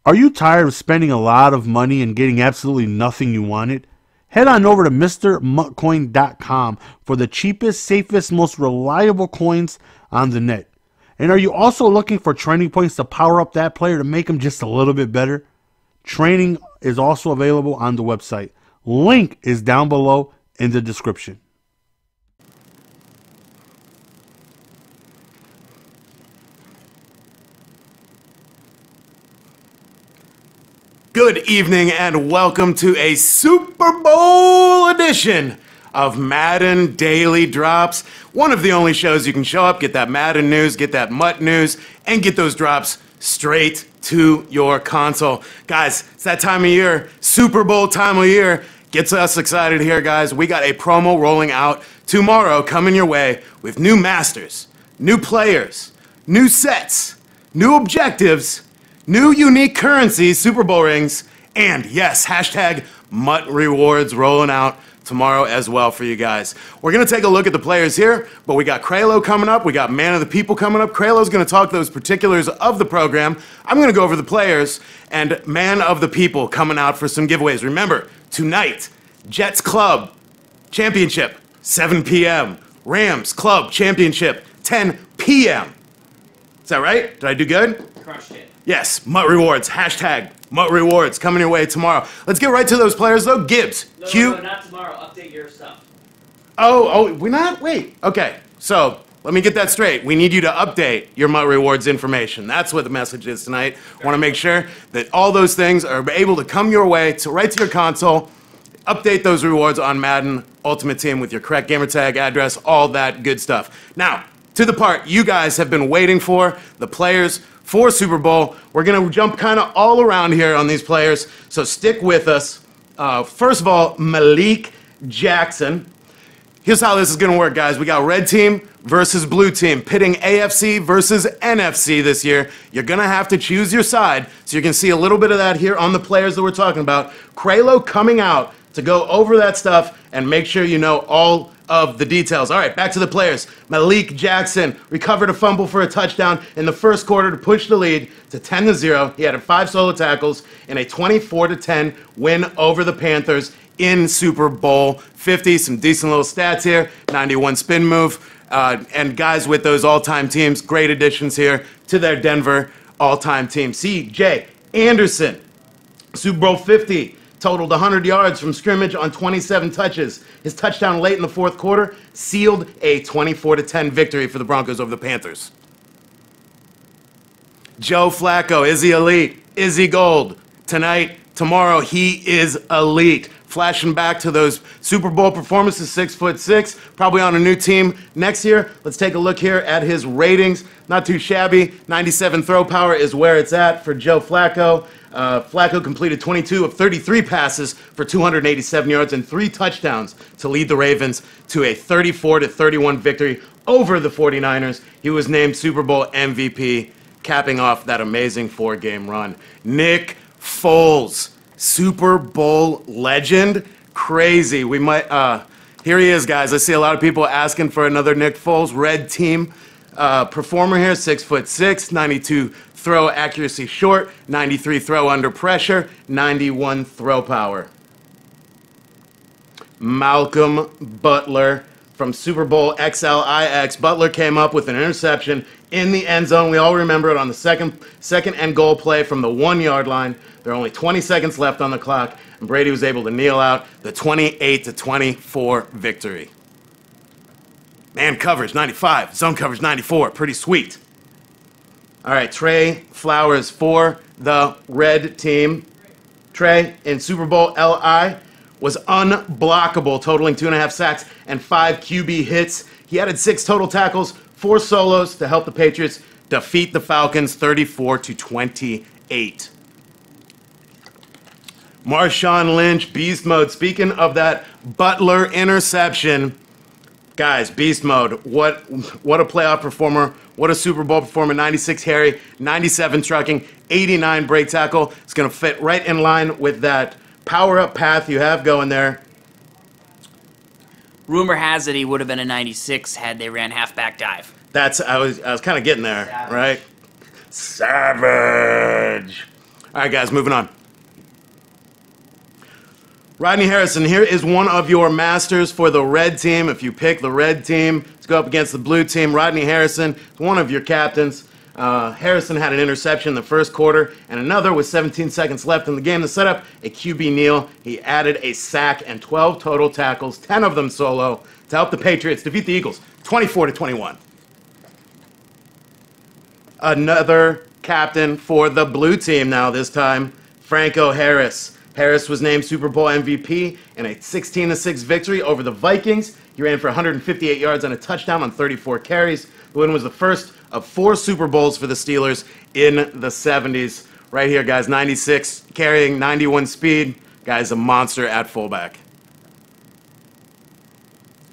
Are you tired of spending a lot of money and getting absolutely nothing you wanted? Head on over to MrMuttCoin.com for the cheapest, safest, most reliable coins on the net. And are you also looking for training points to power up that player to make him just a little bit better? Training is also available on the website. Link is down below in the description. Good evening and welcome to a Super Bowl edition of Madden Daily Drops. One of the only shows you can show up, get that Madden news, get that Mutt news, and get those drops straight to your console. Guys, it's that time of year, Super Bowl time of year. Gets us excited here, guys. We got a promo rolling out tomorrow coming your way with new masters, new players, new sets, new objectives, new unique currencies, Super Bowl rings, and yes, hashtag Mutt Rewards rolling out tomorrow as well for you guys. We're going to take a look at the players here, but we got Kralo coming up. We got Man of the People coming up. Kralo's going to talk those particulars of the program. I'm going to go over the players and Man of the People coming out for some giveaways. Remember, tonight, Jets Club Championship, 7 p.m. Rams Club Championship, 10 p.m. Is that right? Did I do good? Crushed it. Yes, Mutt Rewards, hashtag Mutt Rewards coming your way tomorrow. Let's get right to those players though. Gibbs, No, not tomorrow. Update your stuff. Oh, we're not? Wait, okay. So, let me get that straight. We need you to update your Mutt Rewards information. That's what the message is tonight. Want to make sure that all those things are able to come your way, to right to your console. Update those rewards on Madden Ultimate Team with your correct gamertag address, all that good stuff. Now, to the part you guys have been waiting for, the players for Super Bowl. We're going to jump kind of all around here on these players, so stick with us. First of all, Malik Jackson. Here's how this is going to work, guys. We got red team versus blue team, pitting AFC versus NFC this year. You're going to have to choose your side, so you can see a little bit of that here on the players that we're talking about. Kralo coming out to go over that stuff and make sure you know all of the details. All right, back to the players. Malik Jackson recovered a fumble for a touchdown in the first quarter to push the lead to 10-0. He had 5 solo tackles in a 24-10 win over the Panthers in Super Bowl 50. Some decent little stats here. 91 spin move. And guys with those all-time teams, great additions here to their Denver all-time team. C.J. Anderson, Super Bowl 50. Totaled 100 yards from scrimmage on 27 touches. His touchdown late in the fourth quarter sealed a 24-10 victory for the Broncos over the Panthers. Joe Flacco, is he elite? Is he gold? Tonight, tomorrow, he is elite. Flashing back to those Super Bowl performances, 6'6", probably on a new team next year. Let's take a look here at his ratings. Not too shabby. 97 throw power is where it's at for Joe Flacco. Flacco completed 22 of 33 passes for 287 yards and 3 touchdowns to lead the Ravens to a 34-31 victory over the 49ers. He was named Super Bowl MVP, capping off that amazing 4-game run. Nick Foles, Super Bowl legend. Crazy. We might, here he is, guys. I see a lot of people asking for another Nick Foles red team performer here. 6'6", 92 throw accuracy short, 93 throw under pressure, 91 throw power. Malcolm Butler from Super Bowl XLIX. Butler came up with an interception in the end zone. We all remember it on the second and goal play from the 1-yard line. There are only 20 seconds left on the clock, and Brady was able to kneel out the 28-24 victory. Man coverage 95, zone coverage 94, pretty sweet. All right, Trey Flowers for the red team. Trey in Super Bowl LI was unblockable, totaling 2.5 sacks and 5 QB hits. He added 6 total tackles, 4 solos to help the Patriots defeat the Falcons 34-28. Marshawn Lynch, beast mode. Speaking of that Butler interception, guys, beast mode. What a playoff performer. What a Super Bowl performer. 96 Harry, 97 trucking, 89 break tackle. It's going to fit right in line with that power-up path you have going there. Rumor has it he would have been a 96 had they ran halfback dive. I was kind of getting there, Savage. right? Savage. All All right, guys, moving on. Rodney Harrison, here is one of your masters for the red team. If you pick the red team to go up against the blue team, Rodney Harrison is one of your captains. Harrison had an interception in the first quarter and another with 17 seconds left in the game to set up a QB kneel. He added a sack and 12 total tackles, 10 of them solo, to help the Patriots defeat the Eagles 24-21. Another captain for the blue team now this time, Franco Harris. Harris was named Super Bowl MVP in a 16-6 victory over the Vikings. He ran for 158 yards and a touchdown on 34 carries. The win was the first of 4 Super Bowls for the Steelers in the 70s. Right here, guys, 96 carrying, 91 speed. Guy's a monster at fullback.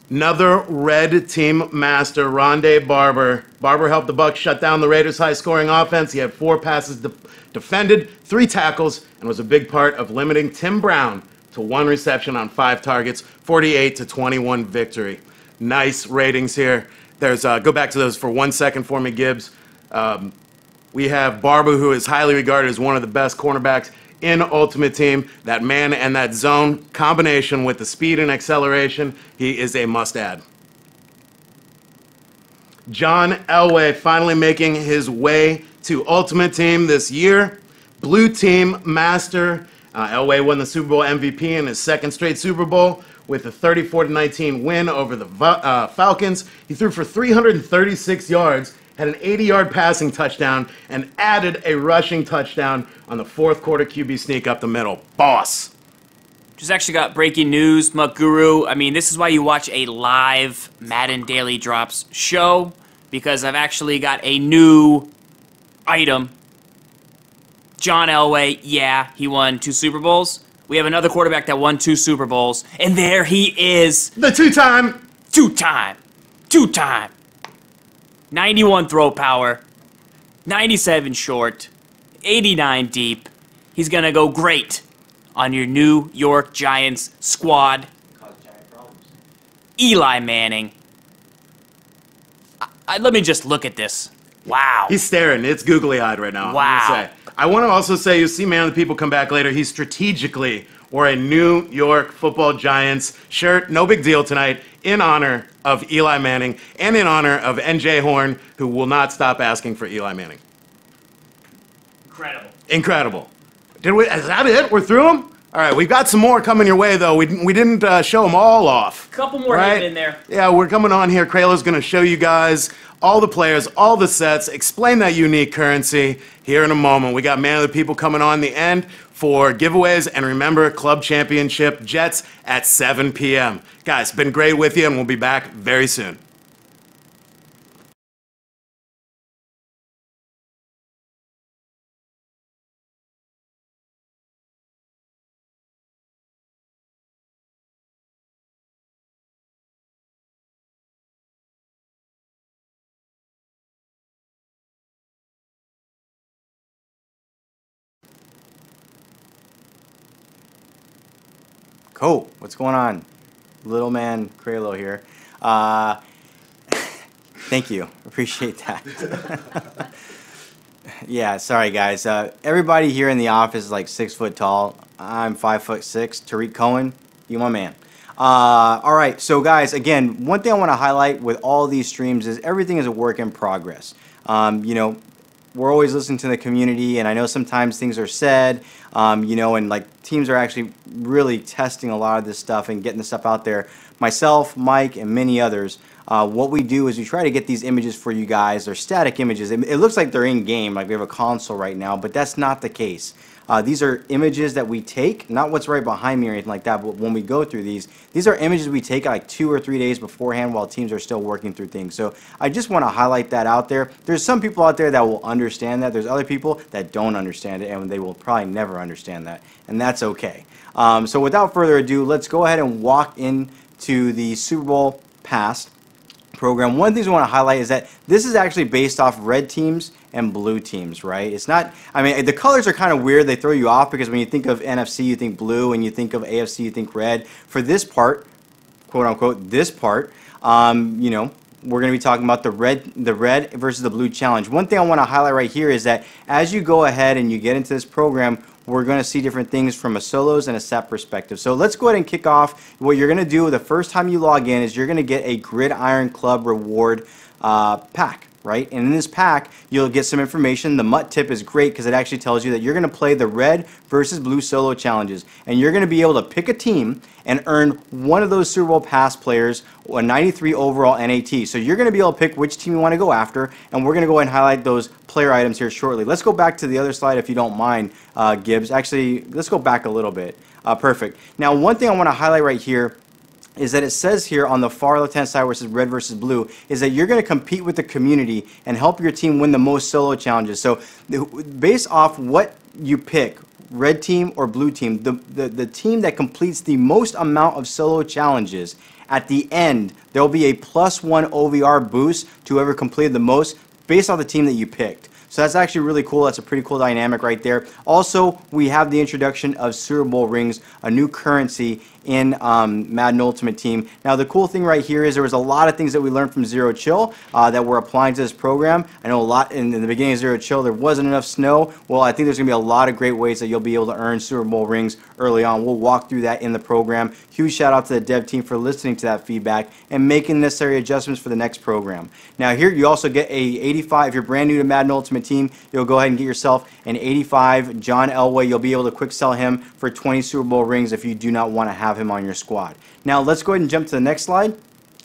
Another red team master, Rondé Barber. Barber helped the Bucs shut down the Raiders' high-scoring offense. He had 4 passes defended, 3 tackles, and was a big part of limiting Tim Brown to 1 reception on 5 targets, 48-21 victory. Nice ratings here. There's go back to those for 1 second for me, Gibbs. We have Barber, who is highly regarded as one of the best cornerbacks in Ultimate Team. That man and that zone combination with the speed and acceleration, he is a must-add. John Elway finally making his way to Ultimate Team this year. Blue Team Master. Elway won the Super Bowl MVP in his 2nd straight Super Bowl with a 34-19 win over the Falcons. He threw for 336 yards, had an 80-yard passing touchdown, and added a rushing touchdown on the 4th quarter QB sneak up the middle. Boss. Just actually got breaking news, Muck Guru. I mean, this is why you watch a live Madden Daily Drops show, because I've actually got a new item. John Elway, yeah, he won 2 Super Bowls. We have another quarterback that won 2 Super Bowls, and there he is. The two-time. 91 throw power, 97 short, 89 deep. He's going to go great on your New York Giants squad. Eli Manning. Let me just look at this. Wow. He's staring. It's googly-eyed right now. Wow. I want to also say, you'll see Man of the People come back later. He strategically wore a New York Football Giants shirt. No big deal tonight, in honor of Eli Manning and in honor of N.J. Horn, who will not stop asking for Eli Manning. Incredible. Incredible. Is that it? We're through them? All right, we've got some more coming your way, though. We didn't show them all off. Couple more hidden in there. Yeah, we're coming on here. Krayla's going to show you guys all the players, all the sets, explain that unique currency here in a moment. We got Man of the People coming on the end for giveaways. And remember, Club Championship Jets at 7 p.m. Guys, been great with you, and we'll be back very soon. Cool. What's going on? Little man Kraylo here. Thank you. Appreciate that. Yeah, sorry guys. Everybody here in the office is like 6 foot tall. I'm 5'6". Tariq Cohen, you my man. All right, so guys, again, one thing I want to highlight with all these streams is everything is a work in progress. You know, we're always listening to the community, and I know sometimes things are said, you know, and like teams are actually really testing a lot of this stuff and getting this stuff out there. Myself, Mike, and many others, what we do is we try to get these images for you guys. They're static images. It looks like they're in game, like we have a console right now, but that's not the case. These are images that we take, not what's right behind me or anything like that, but when we go through these are images we take like 2 or 3 days beforehand while teams are still working through things. So I just want to highlight that out there. There's some people out there that will understand that. There's other people that don't understand it, and they will probably never understand that, and that's okay. So without further ado, let's go ahead and walk into the Super Bowl past program. One of the things we want to highlight is that this is actually based off red teams and blue teams, right? It's not, I mean, the colors are kind of weird. They throw you off because when you think of NFC, you think blue, and you think of AFC, you think red. For this part, quote unquote, this part, you know, we're going to be talking about the red versus the blue challenge. One thing I want to highlight right here is that as you go ahead and you get into this program, we're going to see different things from a solos and a set perspective. So let's go ahead and kick off. What you're going to do the first time you log in is you're going to get a Gridiron Club reward pack. Right? And in this pack, you'll get some information. The MUT tip is great because it actually tells you that you're going to play the red versus blue solo challenges. And you're going to be able to pick a team and earn one of those Super Bowl pass players, a 93 overall NAT. So you're going to be able to pick which team you want to go after, and we're going to go ahead and highlight those player items here shortly. Let's go back to the other slide if you don't mind, Gibbs. Actually, let's go back a little bit. Perfect. Now, one thing I want to highlight right here is that it says here on the far left-hand side where it says red versus blue, is that you're going to compete with the community and help your team win the most solo challenges. So based off what you pick, red team or blue team, the team that completes the most amount of solo challenges, at the end, there will be a +1 OVR boost to whoever completed the most based on the team that you picked. So that's actually really cool. That's a pretty cool dynamic right there. Also, we have the introduction of Super Bowl rings, a new currency in Madden Ultimate Team. Now, the cool thing right here is there was a lot of things that we learned from Zero Chill that we're applying to this program. I know a lot in the beginning of Zero Chill, there wasn't enough snow. Well, I think there's going to be a lot of great ways that you'll be able to earn Super Bowl rings early on. We'll walk through that in the program. Huge shout out to the dev team for listening to that feedback and making necessary adjustments for the next program. Now, here you also get a 85. If you're brand new to Madden Ultimate Team, you'll go ahead and get yourself an 85 John Elway. You'll be able to quick sell him for 20 Super Bowl rings if you do not want to have him on your squad. Now let's go ahead and jump to the next slide.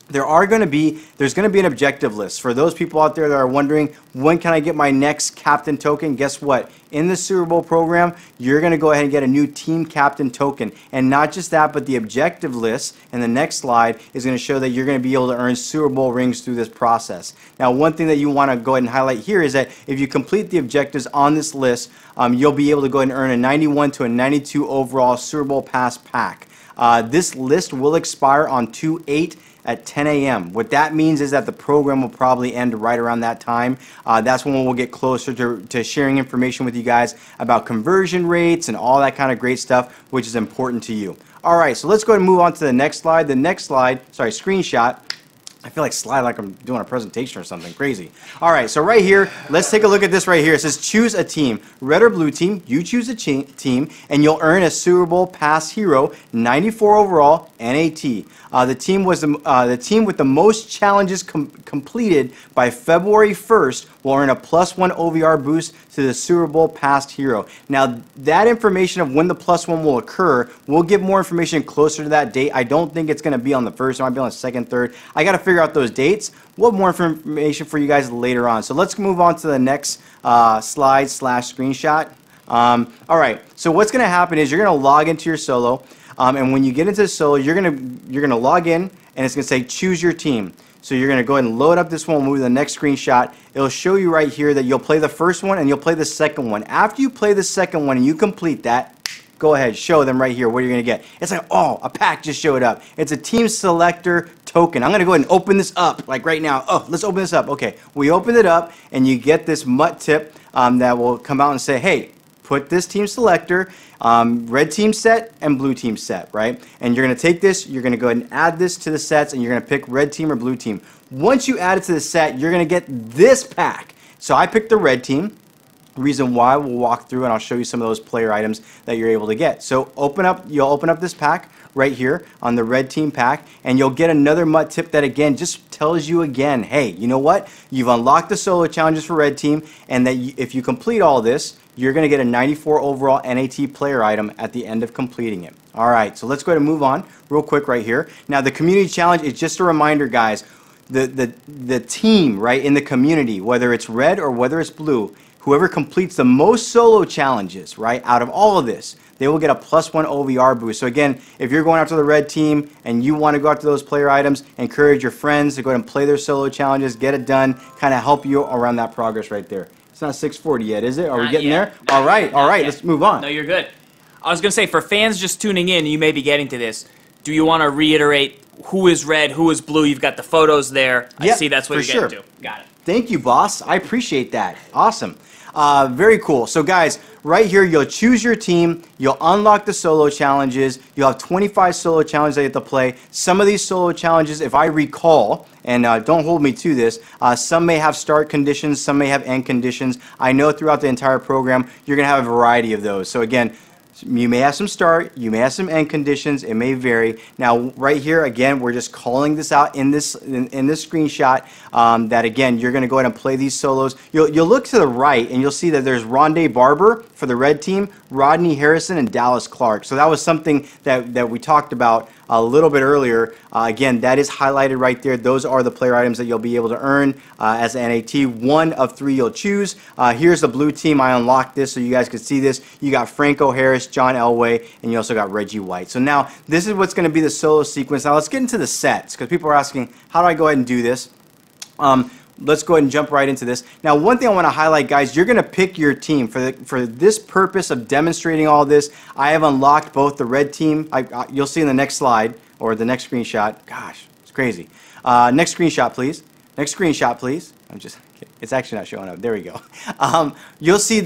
There's going to be an objective list. For those people out there that are wondering, when can I get my next captain token? Guess what? In the Super Bowl program, you're going to go ahead and get a new team captain token. And not just that, but the objective list in the next slide is going to show that you're going to be able to earn Super Bowl rings through this process. Now, one thing that you want to go ahead and highlight here is that if you complete the objectives on this list, you'll be able to go ahead and earn a 91 to a 92 overall Super Bowl pass pack. This list will expire on 2/8 at 10 a.m. What that means is that the program will probably end right around that time. That's when we'll get closer to sharing information with you guys about conversion rates and all that kind of great stuff, which is important to you. All right, so let's go ahead and move on to the next slide. The next slide, sorry, screenshot. I feel like slide like I'm doing a presentation or something crazy. All right, so right here, let's take a look at this right here. It says choose a team, red or blue team. You choose a team, and you'll earn a Super Bowl pass hero, 94 overall, NAT. The team with the most challenges completed by February 1st will earn a +1 OVR boost to the Super Bowl past hero. Now, that information of when the +1 will occur, we'll give more information closer to that date. I don't think it's going to be on the 1st. It might be on the 2nd, 3rd. I got to figure out those dates. We'll have more information for you guys later on. So let's move on to the next slide/screenshot. All right. So what's going to happen is you're going to log into your solo, and when you get into the solo, you're going to log in, and it's going to say choose your team. So you're going to go ahead and load up this one, move to the next screenshot. It'll show you right here that you'll play the first one and you'll play the second one. After you play the second one and you complete that, go ahead, show them right here what you're going to get. It's like, oh, a pack just showed up. It's a team selector token. I'm going to go ahead and open this up like right now. Oh, let's open this up. Okay, we opened it up and you get this MUT tip that will come out and say, hey, put this team selector, red team set and blue team set, right? And you're going to take this, you're going to go ahead and add this to the sets, and you're going to pick red team or blue team. Once you add it to the set, you're going to get this pack. So I picked the red team. Reason why, we'll walk through and I'll show you some of those player items that you're able to get. So you'll open up this pack right here on the red team pack, and you'll get another MUT tip that again just tells you again, hey, you know what? You've unlocked the solo challenges for red team, and that if you complete all this, you're going to get a 94 overall NAT player item at the end of completing it. All right, so let's go ahead and move on real quick right here. Now, the community challenge is just a reminder, guys. The team, right, in the community, whether it's red or whether it's blue, whoever completes the most solo challenges, right, out of all of this, they will get a +1 OVR boost. So again, if you're going after the red team and you want to go after those player items, encourage your friends to go ahead and play their solo challenges, get it done, kind of help you around that progress right there. It's not 6:40 yet, is it? Are we getting there? All right, let's move on. No, you're good. I was going to say, for fans just tuning in, you may be getting to this, do you want to reiterate who is red, who is blue? You've got the photos there. I see that's what you're getting to. Got it. Thank you, boss. I appreciate that. Awesome. Very cool. So, guys, right here, you'll choose your team, you'll unlock the solo challenges, you'll have 25 solo challenges that you have to play. Some of these solo challenges, if I recall, and don't hold me to this, some may have start conditions, some may have end conditions. I know throughout the entire program, you're going to have a variety of those. So again, you may have some start, you may have some end conditions, it may vary. Now right here, again, we're just calling this out in this screenshot, that again, you're going to go ahead and play these solos. You'll look to the right and you'll see that there's Rondé Barber for the red team, Rodney Harrison, and Dallas Clark. So that was something that we talked about a little bit earlier. Again, that is highlighted right there. Those are the player items that you'll be able to earn as an NAT. 1 of 3 you'll choose. Here's the blue team. I unlocked this so you guys could see this. You got Franco Harris, John Elway, and you also got Reggie White. So now this is what's going to be the solo sequence. Now let's get into the sets because people are asking, how do I go ahead and do this? Let's go ahead and jump right into this. Now, one thing I want to highlight, guys, you're going to pick your team. For this purpose of demonstrating all this, I have unlocked both the red team. You'll see in the next slide, or the next screenshot. Gosh, it's crazy. Next screenshot, please. Next screenshot, please. It's actually not showing up. There we go. You'll see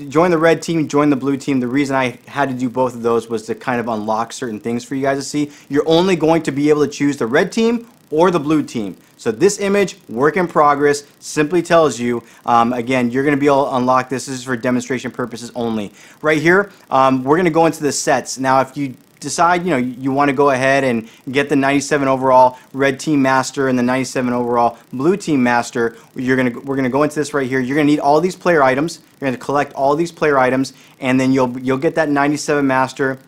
join the red team, join the blue team. The reason I had to do both of those was to kind of unlock certain things for you guys to see. You're only going to be able to choose the red team or the blue team. So this image, work in progress, simply tells you, again, you're going to be able to unlock this. This is for demonstration purposes only. Right here, we're going to go into the sets. Now, if you decide, you want to go ahead and get the 97 overall red team master and the 97 overall blue team master, we're going to go into this right here. You're going to need all these player items. You're going to collect all these player items, and then you'll get that 97 master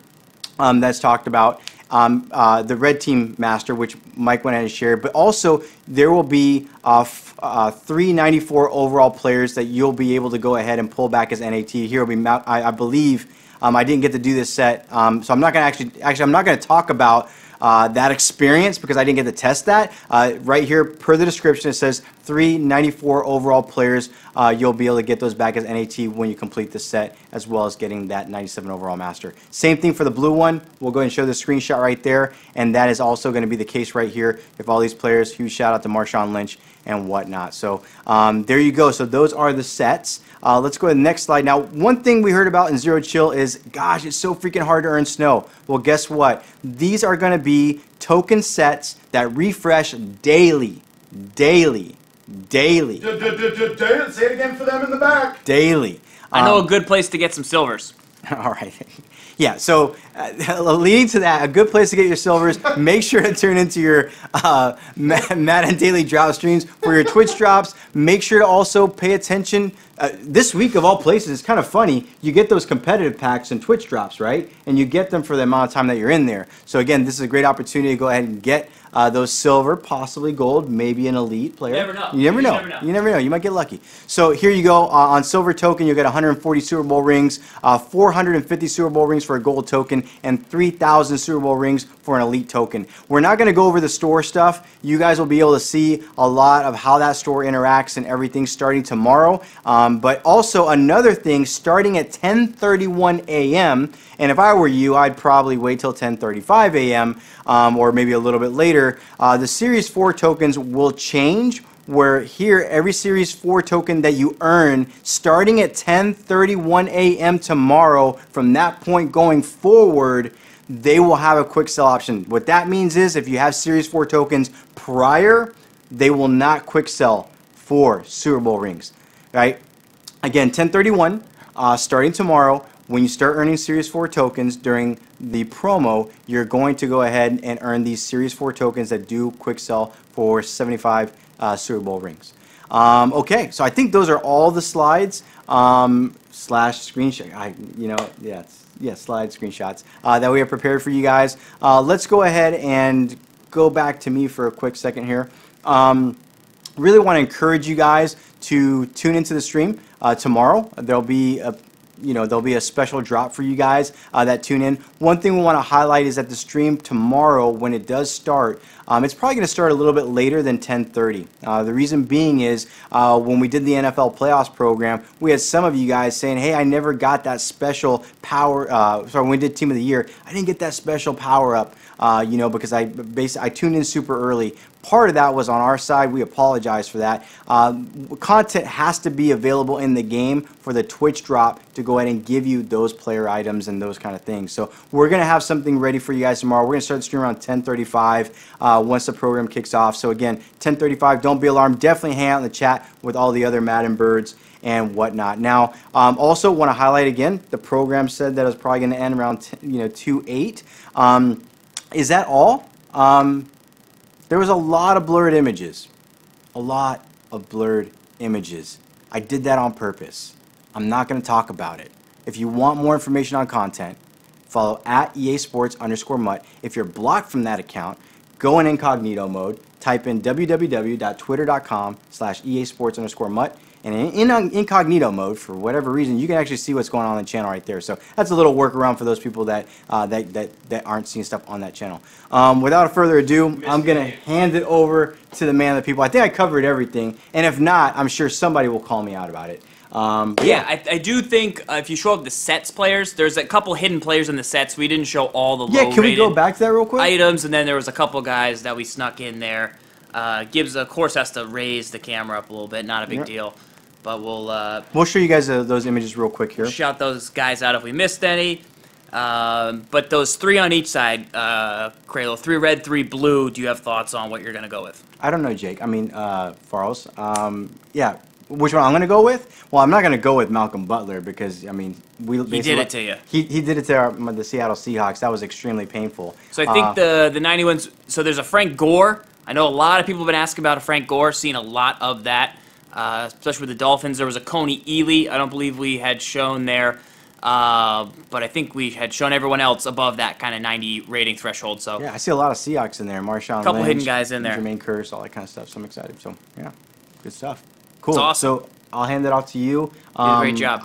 that's talked about. The red team master, which Mike went ahead and shared, but also there will be 394 overall players that you'll be able to go ahead and pull back as NAT. Here will be, I believe, I didn't get to do this set, so I'm not going to I'm not going to talk about that experience because I didn't get to test that. Right here, per the description, it says 394 overall players. You'll be able to get those back as NAT when you complete the set, as well as getting that 97 overall master. Same thing for the blue one. We'll go ahead and show the screenshot right there, and that is also going to be the case right here. If all these players, huge shout out to Marshawn Lynch and whatnot. So there you go. So those are the sets. Let's go to the next slide. Now, one thing we heard about in Zero Chill is, gosh, it's so freaking hard to earn snow. Well, guess what? These are going to be token sets that refresh daily. Daily. Daily. Say it again for them in the back. Daily. I know a good place to get some silvers. All right. Yeah, so leading to that, a good place to get your silvers, make sure to tune into your Madden Daily Drop streams for your Twitch drops. Make sure to also pay attention. This week, of all places, it's kind of funny. You get those competitive packs and Twitch drops, right? And you get them for the amount of time that you're in there. So again, this is a great opportunity to go ahead and get those silver, possibly gold, maybe an elite player. You never know. You never know. You never know. You might get lucky. So here you go. On silver token, you'll get 140 Super Bowl rings, 450 Super Bowl rings for a gold token, and 3,000 Super Bowl rings for an elite token. We're not going to go over the store stuff. You guys will be able to see a lot of how that store interacts and everything starting tomorrow. But also another thing, starting at 10:31 a.m., and if I were you, I'd probably wait till 10:35 a.m. Or maybe a little bit later. The Series 4 tokens will change, where here, every Series 4 token that you earn starting at 10:31 a.m. tomorrow, from that point going forward, they will have a quick sell option. What that means is if you have Series 4 tokens prior, they will not quick sell for Super Bowl rings, right? Again, 10:31, starting tomorrow. When you start earning Series 4 tokens during the promo, you're going to go ahead and earn these Series 4 tokens that do quick sell for 75 Super Bowl rings. Okay, so I think those are all the slides slash screenshot. Slide screenshots that we have prepared for you guys. Let's go ahead and go back to me for a quick second here. Really want to encourage you guys to tune into the stream tomorrow. There'll be a special drop for you guys that tune in. One thing we want to highlight is that the stream tomorrow, when it does start, it's probably going to start a little bit later than 10:30. The reason being is when we did the NFL playoffs program, we had some of you guys saying, hey, I never got that special power, when we did Team of the Year, I didn't get that special power up, because I tuned in super early. part of that was on our side. We apologize for that. Content has to be available in the game for the Twitch drop to go ahead and give you those player items and those kind of things. So we're going to have something ready for you guys tomorrow. We're going to start the stream around 10:35 once the program kicks off. So again, 10:35, don't be alarmed. Definitely hang out in the chat with all the other Madden birds and whatnot. Now, also want to highlight again, the program said that it was probably going to end around 2/8. Is that all? There was a lot of blurred images. A lot of blurred images. I did that on purpose. I'm not going to talk about it. If you want more information on content, follow at EA Sports_Mutt. If you're blocked from that account, go in incognito mode, type in www.twitter.com/EA Sports_Mutt. And in incognito mode, for whatever reason, you can actually see what's going on the channel right there. So that's a little workaround for those people that that aren't seeing stuff on that channel. Without further ado, I'm going to hand it over to the man of the people. I think I covered everything. And if not, I'm sure somebody will call me out about it. Yeah, I do think if you show up the sets players, there's a couple hidden players in the sets. We didn't show all the low-rated can we go back to that real quick? items, and then there was a couple guys that we snuck in there. Gibbs, of course, has to raise the camera up a little bit. Not a big deal. But we'll show you guys those images real quick here. Shout those guys out if we missed any. But those 3 on each side, Kralo, 3 red, 3 blue, do you have thoughts on what you're going to go with? I don't know, Jake. I mean, Faros. Yeah, which one I'm going to go with? Well, I'm not going to go with Malcolm Butler because, I mean, he did it to you. He did it to the Seattle Seahawks. That was extremely painful. So I think the 91s, so there's a Frank Gore. I know a lot of people have been asking about a Frank Gore, seen a lot of that. Especially with the Dolphins. There was a Coney Ely. I don't believe we had shown there, but I think we had shown everyone else above that kind of 90 rating threshold. So yeah, I see a lot of Seahawks in there. Marshawn couple Lynch, hidden guys in there. Jermaine Kearse, all that kind of stuff. So I'm excited. So yeah, good stuff. Cool. It's awesome. So I'll hand it off to you. You did a great job.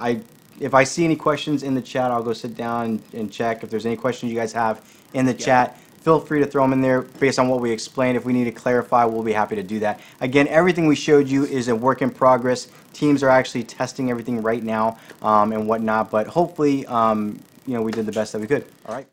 If I see any questions in the chat, I'll go sit down and check. If there's any questions you guys have in the chat, feel free to throw them in there based on what we explained. If we need to clarify, we'll be happy to do that. Again, everything we showed you is a work in progress. Teams are actually testing everything right now and whatnot, but hopefully, we did the best that we could. All right.